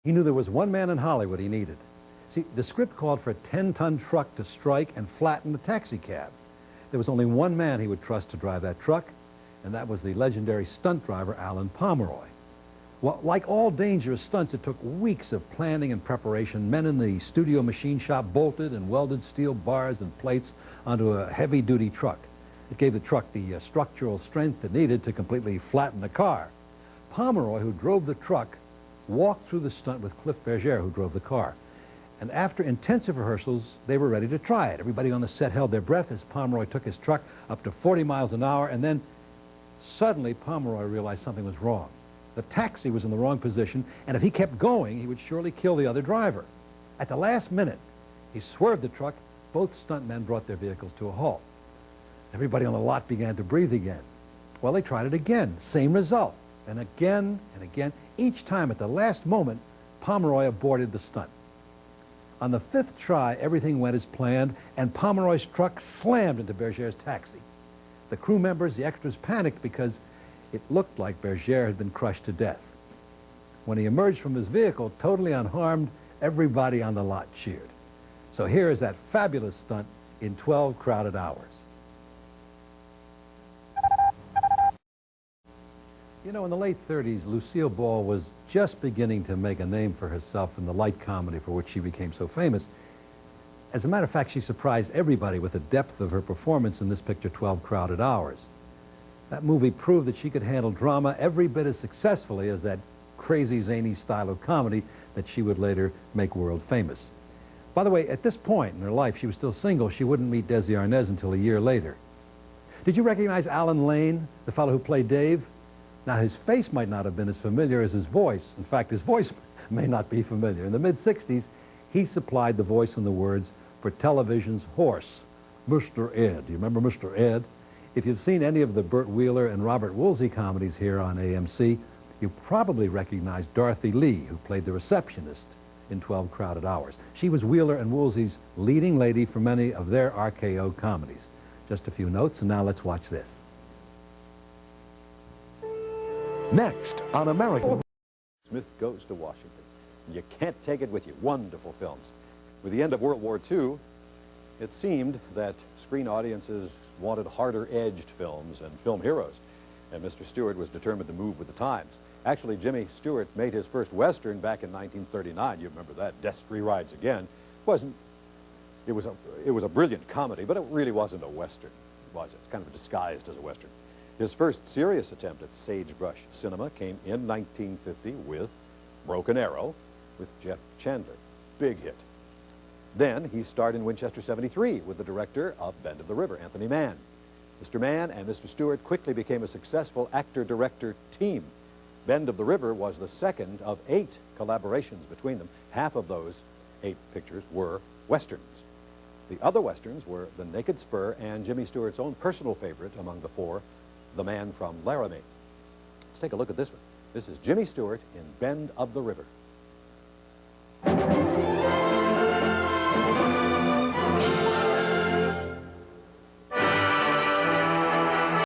He knew there was one man in Hollywood he needed. See, the script called for a 10-ton truck to strike and flatten the taxi cab. There was only one man he would trust to drive that truck, and that was the legendary stunt driver, Alan Pomeroy. Well, like all dangerous stunts, it took weeks of planning and preparation. Men in the studio machine shop bolted and welded steel bars and plates onto a heavy-duty truck. It gave the truck the structural strength it needed to completely flatten the car. Pomeroy, who drove the truck, walked through the stunt with Cliff Berger, who drove the car. And after intensive rehearsals, they were ready to try it. Everybody on the set held their breath as Pomeroy took his truck up to 40 miles an hour, and then suddenly Pomeroy realized something was wrong. The taxi was in the wrong position, and if he kept going, he would surely kill the other driver. At the last minute, he swerved the truck. Both stuntmen brought their vehicles to a halt. Everybody on the lot began to breathe again. Well, they tried it again, same result. And again, each time at the last moment, Pomeroy aborted the stunt. On the fifth try, everything went as planned, and Pomeroy's truck slammed into Berger's taxi. The crew members, the extras, panicked because it looked like Berger had been crushed to death. When he emerged from his vehicle, totally unharmed, everybody on the lot cheered. So here is that fabulous stunt in 12 crowded hours. You know, in the late 30s, Lucille Ball was just beginning to make a name for herself in the light comedy for which she became so famous. As a matter of fact, she surprised everybody with the depth of her performance in this picture, 12 Crowded Hours. That movie proved that she could handle drama every bit as successfully as that crazy, zany style of comedy that she would later make world famous. By the way, at this point in her life, she was still single. She wouldn't meet Desi Arnaz until a year later. Did you recognize Alan Lane, the fellow who played Dave? Now, his face might not have been as familiar as his voice. In fact, his voice may not be familiar. In the mid-60s, he supplied the voice and the words for television's horse, Mr. Ed. Do you remember Mr. Ed? If you've seen any of the Burt Wheeler and Robert Woolsey comedies here on AMC, you probably recognize Dorothy Lee, who played the receptionist in 12 Crowded Hours. She was Wheeler and Woolsey's leading lady for many of their RKO comedies. Just a few notes, and now let's watch this. Next on American... Smith Goes to Washington. You can't take it with you. Wonderful films. With the end of World War II, it seemed that screen audiences wanted harder-edged films and film heroes, and Mr. Stewart was determined to move with the times. Actually, Jimmy Stewart made his first Western back in 1939. You remember that, Destry Rides Again. It was a brilliant comedy, but it really wasn't a Western, was it? It's kind of disguised as a Western. His first serious attempt at sagebrush cinema came in 1950 with Broken Arrow with Jeff Chandler. Big hit. Then he starred in Winchester 73 with the director of Bend of the River, Anthony Mann. Mr. Mann and Mr. Stewart quickly became a successful actor-director team. Bend of the River was the second of 8 collaborations between them. Half of those 8 pictures were Westerns. The other Westerns were The Naked Spur and Jimmy Stewart's own personal favorite among the 4, The Man from Laramie. Let's take a look at this one. This is Jimmy Stewart in Bend of the River.